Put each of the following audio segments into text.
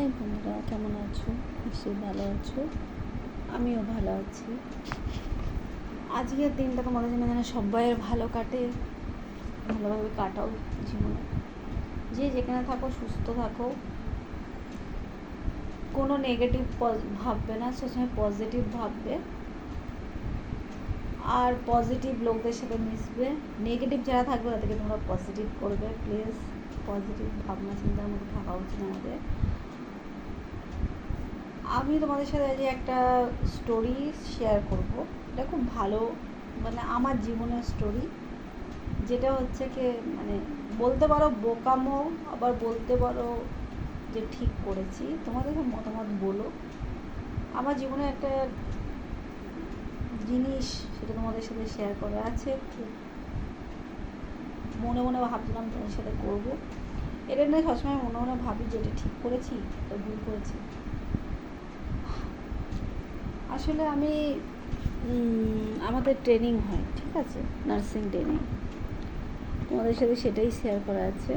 High বন্ধুরা, কেমন আছো? নিশ্চয়ই ভালো আছো। আমিও ভালো আছি। আজকের দিনটা তোমাদের জন্য যেন সবাইয়ের ভালো কাটে, ভালোভাবে কাটাও জীবনে। যে যেখানে থাকো সুস্থ থাকো, কোনো নেগেটিভ ভাববে না, সবসময় পজিটিভ ভাববে আর পজিটিভ লোকদের সাথে মিশবে। নেগেটিভ যারা থাকবে তাদেরকে তোমরা পজিটিভ করবে। প্লিজ পজিটিভ ভাবনা চিন্তার মধ্যে থাকা উচিত আমাদের। আমি তোমাদের সাথে আজ একটা স্টোরি শেয়ার করব। এটা খুব ভালো, মানে আমার জীবনের স্টোরি, যেটা হচ্ছে কি মানে বলতে পারো বোকামো, আবার বলতে পারো যে ঠিক করেছি। তোমাদের মতামত বলো। আমার জীবনে একটা জিনিস, সেটা তোমাদের সাথে শেয়ার করা আছে। খুব মনে মনে ভাবছিলাম তোমাদের সাথে করবো। এটা নিয়ে সবসময় মনে মনে ভাবি যে এটা ঠিক করেছি, এটা ভুল করেছি। আসলে আমি আমাদের ট্রেনিং হয়, ঠিক আছে, নার্সিং ট্রেনিং। তোমাদের সাথে সেটাই শেয়ার করা আছে।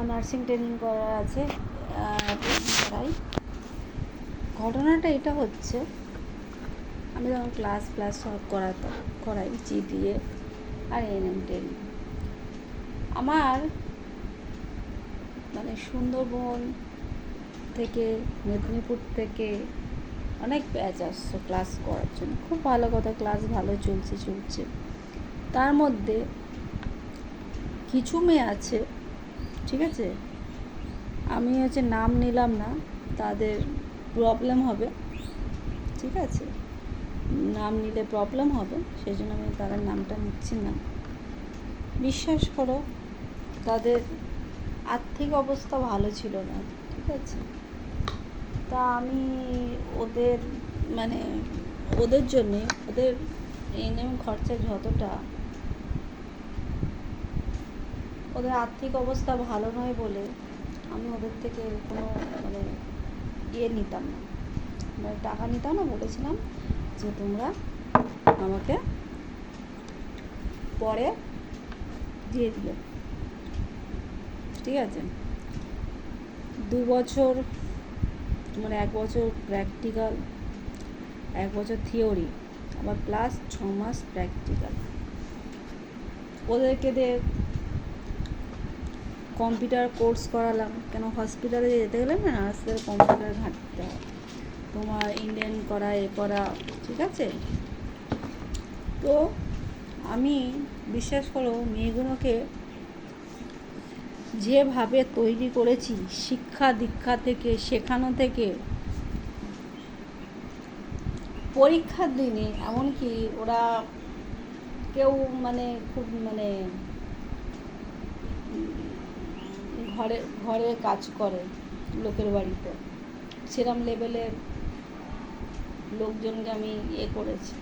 নার্সিং ট্রেনিং করা আছে, ট্রেনিং করাই। ঘটনাটা এটা হচ্ছে, আমি যখন ক্লাস সব করাই জিডিএ আর এএনএম ট্রেনিং। আমার মানে সুন্দরবন থেকে, মেদিনীপুর থেকে অনেক ব্যাচ আসছে ক্লাস করার জন্য। খুব ভালো কথা, ক্লাস ভালো চলছে। তার মধ্যে কিছু মেয়ে আছে, ঠিক আছে, আমি নাম নিলাম না, তাদের প্রবলেম হবে, ঠিক আছে, নাম নিলে প্রবলেম হবে, সেই জন্য আমি তাদের নামটা নিচ্ছি না। বিশ্বাস করো, তাদের আর্থিক অবস্থা ভালো ছিল না, ঠিক আছে। তা আমি ওদের জন্যে, ওদের এএনএম খরচা যতটা, ওদের আর্থিক অবস্থা ভালো নয় বলে আমি ওদের থেকে কোনো নিতাম না, টাকা নিতাম না। বলেছিলাম যে তোমরা আমাকে পরে দিয়ে দিও, ঠিক আছে। 2 বছর, তোমার 1 বছর প্র্যাকটিক্যাল, 1 বছর থিওরি, আবার প্লাস 6 মাস প্র্যাকটিক্যাল। ওদেরকে দিয়ে কম্পিউটার কোর্স করালাম, কেন হসপিটালে যেতে গেলে না নার্সদের কম্পিউটার ঘাঁটতে হয়, তোমার ইন্ডিয়ান করা, করা, ঠিক আছে। তো আমি বিশ্বাস করো, মেয়েগুলোকে যেভাবে তৈরি করেছি, শিক্ষা দীক্ষা থেকে, শেখানো থেকে, পরীক্ষার দিনে এমনকি ওরা কেউ খুব ঘরে কাজ করে লোকের বাড়িতে, সেরম লেভেলের লোকজনকে আমি করেছি,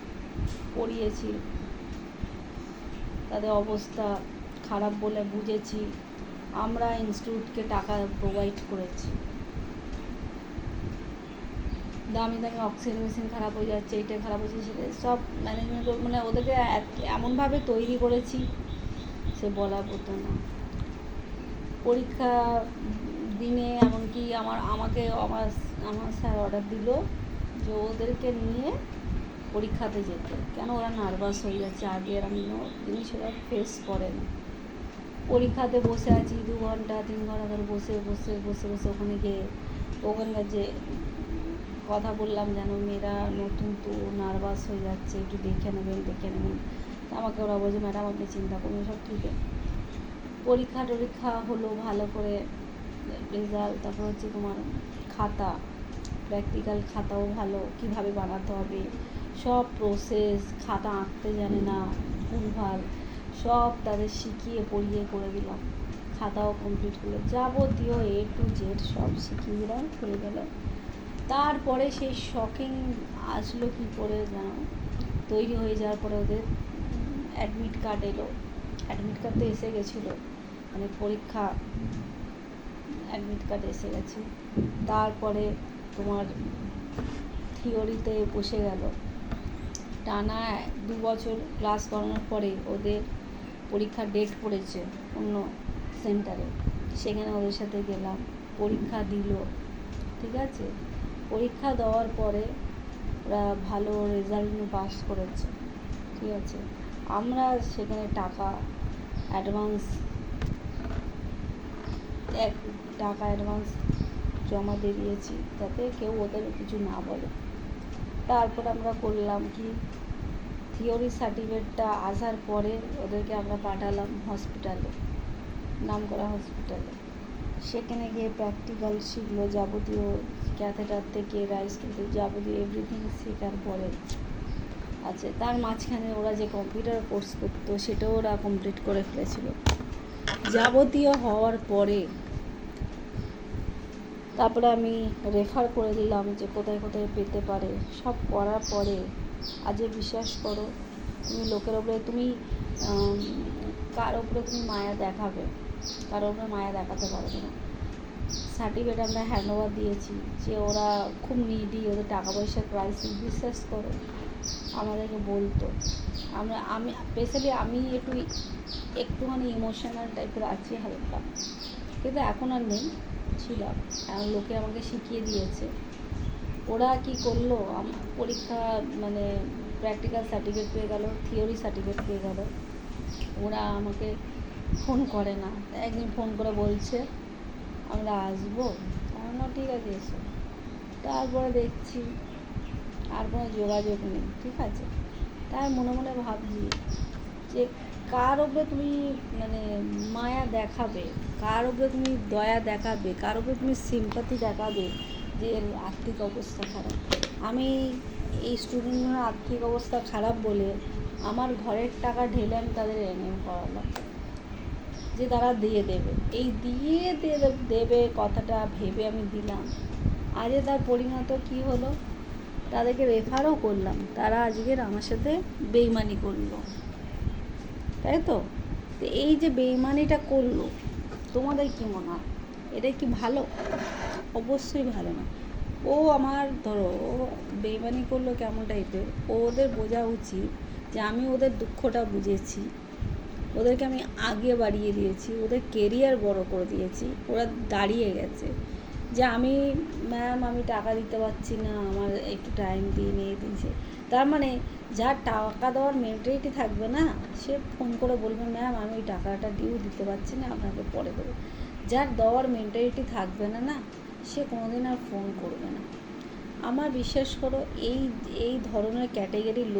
পড়িয়েছি। তাদের অবস্থা খারাপ বলে বুঝেছি, আমরা ইনস্টিটিউটকে টাকা প্রোভাইড করেছি। দামি অক্সিজেন মেশিন খারাপ হয়ে যাচ্ছে, এটা খারাপ হচ্ছে, সেটা সব ম্যানেজমেন্ট, ওদেরকে এমনভাবে তৈরি করেছি সে বলার মতো না। পরীক্ষা দিনে এমনকি আমার স্যার অর্ডার দিল যে ওদেরকে নিয়ে পরীক্ষাতে যেতে, কেন ওরা নার্ভাস হয়ে যাচ্ছে, আগে এরকম জিনিস ওরা ফেস করে না। পরীক্ষাতে বসে আছি 2 ঘন্টা 3 ঘন্টা ধরে বসে ওখানে গিয়ে ওখানকার যে কথা বললাম, যেন মেয়েরা নতুন তো নার্ভাস হয়ে যাচ্ছে, একটু দেখে নেবেন। আমাকে ওরা বলছে, ম্যাডাম আপনি চিন্তা করুন, সব ঠিক আছে। পরীক্ষা হলো ভালো করে, রেজাল্ট, তারপর হচ্ছে তোমার খাতা, প্র্যাকটিক্যাল খাতাও ভালো, কীভাবে বানাতে হবে সব প্রসেস, খাতা আঁকতে জানে না, ভুলভাল সব তাদের শিখিয়ে পড়িয়ে করে দিলাম। খাতাও কমপ্লিট করলো, যাবতীয় A to Z সব শিখিয়ে দিলাম, হয়ে গেল। তারপরে সেই শকিং আসলো কী করে জানো, তৈরি হয়ে যাওয়ার পরে ওদের অ্যাডমিট কার্ড এলো। অ্যাডমিট কার্ড তো এসে গেছিলো, পরীক্ষা অ্যাডমিট কার্ড এসে গেছে। তারপরে তোমার থিওরিতে বসে গেল, টানা 2 বছর ক্লাস করানোর পরে ওদের পরীক্ষার ডেট পড়েছে অন্য সেন্টারে, সেখানে ওদের সাথে গেলাম। পরীক্ষা দিল, ঠিক আছে, পরীক্ষা দেওয়ার পরে ওরা ভালো রেজাল্ট নিয়ে পাস করেছে, ঠিক আছে, আমরা সেখানে টাকা অ্যাডভান্স টাকা অ্যাডভান্স জমা দিয়ে দিয়েছি যাতে কেউ ওদের কিছু না বলে। তারপর আমরা করলাম কি, থিওরি সার্টিফিকেটটা আসার পরে ওদেরকে আমরা পাঠালাম হসপিটালে, নামকরা হসপিটালে। সেখানে গিয়ে প্র্যাকটিক্যাল শিখলো, যাবতীয় ক্যাথেটার থেকে রাইস থেকে যাবতীয় এভরিথিং শেখার পরে আছে। তার মাঝখানে ওরা যে কম্পিউটার কোর্স করতো সেটাও ওরা কমপ্লিট করে ফেলেছিল। যাবতীয় হওয়ার পরে তারপরে আমি রেফার করে দিলাম যে কোথায় কোথায় পেতে পারে। সব করার পরে আজ বিশ্বাস করো, তুমি লোকের ওপরে তুমি কার ওপরে তুমি মায়া দেখাবে, কার ওপরে মায়া দেখাতে পারবে না। সার্টিফিকেট আমরা হ্যান্ড ওভার দিয়েছি, যে ওরা খুব নিডি, ওদের টাকা পয়সার ক্রাইসিস, বিশ্বাস করো আমাদেরকে বলতো। আমি স্পেশালি আমি একটুখানি ইমোশনাল টাইপের আছি হালকা, কিন্তু এখন আর নেই, ছিলাম। এখন লোকে আমাকে শিখিয়ে দিয়েছে। ওরা কি করলো, পরীক্ষা মানে প্র্যাকটিক্যাল সার্টিফিকেট পেয়ে গেল, থিওরি সার্টিফিকেট পেয়ে গেল, ওরা আমাকে ফোন করে না। একদিন ফোন করে বলছে আমরা আসবো, না ঠিক আছে এসো। তারপরে দেখছি আর কোনো যোগাযোগ নেই, ঠিক আছে। তাই মনে মনে ভাবছি যে কার ওপরে তুমি মানে মায়া দেখাবে, কার ওপরে তুমি দয়া দেখাবে, কার ওপরে তুমি সিম্পাথি দেখাবে যে আর্থিক অবস্থা খারাপ। আমি এই স্টুডেন্টগুলোর আর্থিক অবস্থা খারাপ বলে আমার ঘরের টাকা ঢেলে আমি তাদের এনএম করালাম, যে তারা দিয়ে দেবে, এই দিয়ে দেবে কথাটা ভেবে আমি দিলাম। আজকে তার পরিণত কি হলো, তাদেরকে রেফারও করলাম, তারা আজকের আমার সাথে বেইমানি করলো, তাই তো। এই যে বেইমানিটা করলো, তোমাদের কি মনে হয় এটা কি ভালো? অবশ্যই ভালো না। ও আমার ধরো বেইমানি করলো কেমন টাইপের, ওদের বোঝা উচিত যে আমি ওদের দুঃখটা বুঝেছি, ওদেরকে আমি আগে বাড়িয়ে দিয়েছি, ওদের কেরিয়ার বড় করে দিয়েছি, ওরা দাঁড়িয়ে গেছে যে আমি ম্যাম আমি টাকা দিতে পারছি না, আমার একটু টাইম দিয়ে নিয়ে দিয়েছে। তার মানে যার টাকা দেওয়ার মেন্টালিটি থাকবে না, সে ফোন করে বলবে ম্যাম আমি ওই টাকাটা ডিউ দিতে পারছি না, আপনাকে পরে দেবো। যার দেওয়ার মেন্টালিটি থাকবে না না, সে কোনোদিন আর ফোন করবে না। আমার বিশ্বাস করো এই ধরনের ক্যাটাগরির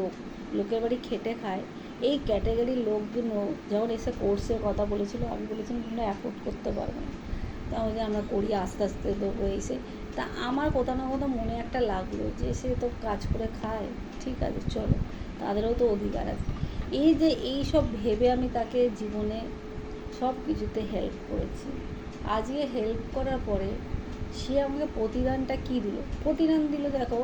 লোকের বাড়ি খেটে খায়, এই ক্যাটাগরির লোকগুলো যখন এসে কোর্সের কথা বলেছিল, আমি বলেছিলাম তোমরা অ্যাফোর্ড করতে পারবে না, তাহলে আমরা করি আস্তে আস্তে দেবো এসে। তা আমার কোথাও না কোথাও মনে একটা লাগলো যে সে তো কাজ করে খায়, ঠিক আছে চলো, তাদেরও তো অধিকার আছে। এই সব ভেবে আমি তাকে জীবনে সব কিছুতে হেল্প করেছি। আজকে হেল্প করার পরে সে আমাকে প্রতিদানটা কী দিল, প্রতিদান দিল দেখো,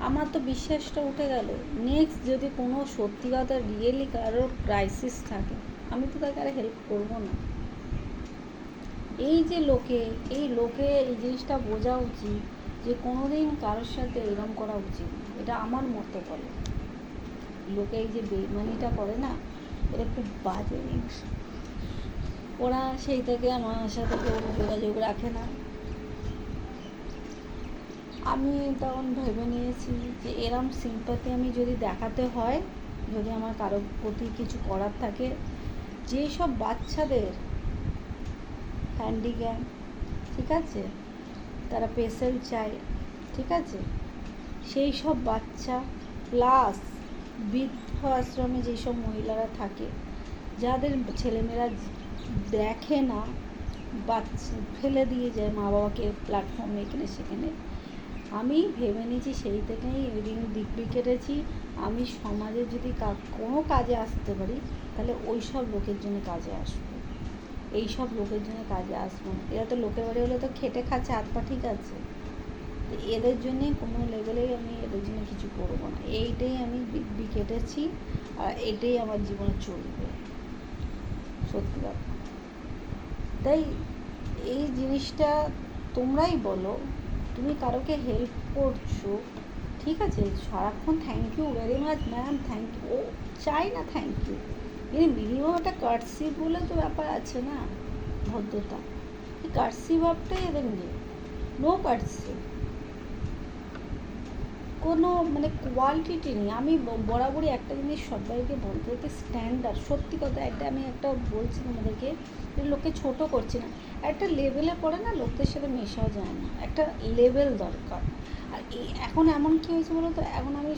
আমার তো বিশ্বাসটা উঠে গেল। নেক্সট যদি কোনো সত্যি কথা রিয়েলি কারোর ক্রাইসিস থাকে, আমি তো তাকে আর হেল্প করবো না। এই জিনিসটা বোঝা উচিত যে কোনোদিন কারোর সাথে এরকম করা উচিত, এটা আমার মতে বলে। লোকে এই যে বেইমানিটা করে না, এটা খুব বাজে জিনিস। ওরা সেই থেকে আমার সাথে কেউ যোগাযোগ রাখে না। আমি তখন ভেবে নিয়েছি যে এরম সিম্পাথি আমি যদি দেখাতে হয়, যদি আমার কারোর প্রতি কিছু করার থাকে, যেসব বাচ্চাদের হ্যান্ডিক্যাপ, ঠিক আছে, তারা পেশেন্ট চায়, ঠিক আছে, সেই সব বাচ্চা প্লাস বৃদ্ধ আশ্রমে যেসব মহিলারা থাকে, যাদের ছেলেমেয়েরা দেখে না, বাচ্চা ফেলে দিয়ে যায় মা বাবাকে প্ল্যাটফর্মে এখানে সেখানে, আমি ভেবে নিয়েছি সেই থেকেই ওই দিন দিব্যি কেটেছি, আমি সমাজে যদি কোনো কাজে আসতে পারি তাহলে ওই সব লোকের জন্য কাজে আসবো, এই সব লোকের জন্য কাজে আসবো না। এরা তো লোকের বাড়ি হলে তো খেটে খাচ্ছে হাত পা, ঠিক আছে, এদের জন্যে কোনো লেভেলেই আমি এদের জন্য কিছু করবো না। এইটাই আমি দিব্যি কেটেছি, আর এটাই আমার জীবনে চলবে, সত্যি কথা। তাই এই জিনিসটা তোমরাই বলো, তুমি কারোকে হেল্প করছো, ঠিক আছে, সারাক্ষণ thank you very much ma'am, thank you, ও চাই না থ্যাংক ইউ, মিনিমাম একটা কার্টসি বলে তো ব্যাপার আছে না, ভদ্রতা। এই কার্সি ভাবটাই এদের নেই, নো কার্সি, কোনো মানে কোয়ালিটি নেই। আমি বরাবরই একটা জিনিস সবাইকে বলতে হচ্ছে, স্ট্যান্ডার্ড, সত্যি কথা একটা আমি একটা বলছি তোমাদেরকে, যে লোককে ছোটো করছি না, একটা লেভেলে পড়ে না লোকদের সাথে মেশাও যায় না, একটা লেভেল দরকার। আর এই এখন এমন কী হয়েছে বলো তো, এখন আমি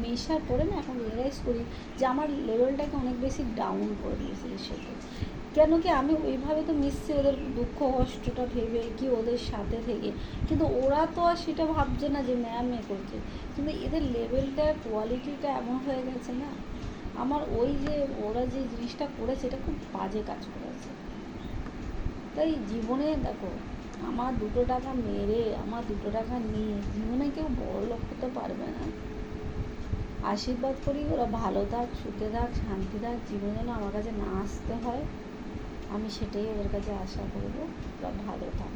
মেশার পরে না এখন রিয়েলাইজ করি যে আমার লেভেলটাকে অনেক বেশি ডাউন করে দিয়েছে এর সাথে। কেন কি আমি ওইভাবে তো মিশছি ওদের দুঃখ কষ্টটা ভেবে কি ওদের সাথে থেকে, কিন্তু ওরা তো আর সেটা ভাবছে না যে ম্যাম এ করছে, কিন্তু এদের লেভেলটা কোয়ালিটিটা এমন হয়ে গেছে না, আমার ওই যে ওরা যে জিনিসটা করেছে এটা খুব বাজে কাজ করেছে। তাই জীবনে দেখো, আমার 2 টাকা মেরে আমার 2 টাকা নিয়ে জীবনে কেউ বড় লোক হতে পারবে না। আশীর্বাদ করি ওরা ভালো থাক, সুখে থাক, শান্তি থাক, জীবনে যেন আমার কাছে না আসতে হয়, আমি সেটাই ওদের কাছে আশা করবো, ওরা ভালো থাক।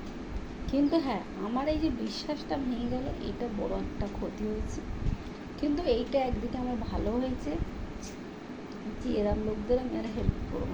কিন্তু হ্যাঁ, আমার এই যে বিশ্বাসটা ভেঙে গেল, এটা বড় একটা ক্ষতি হয়েছে। কিন্তু এইটা একদিকে আমার ভালো হয়েছে যে এরম লোকদের আমি আর হেল্প করবো না।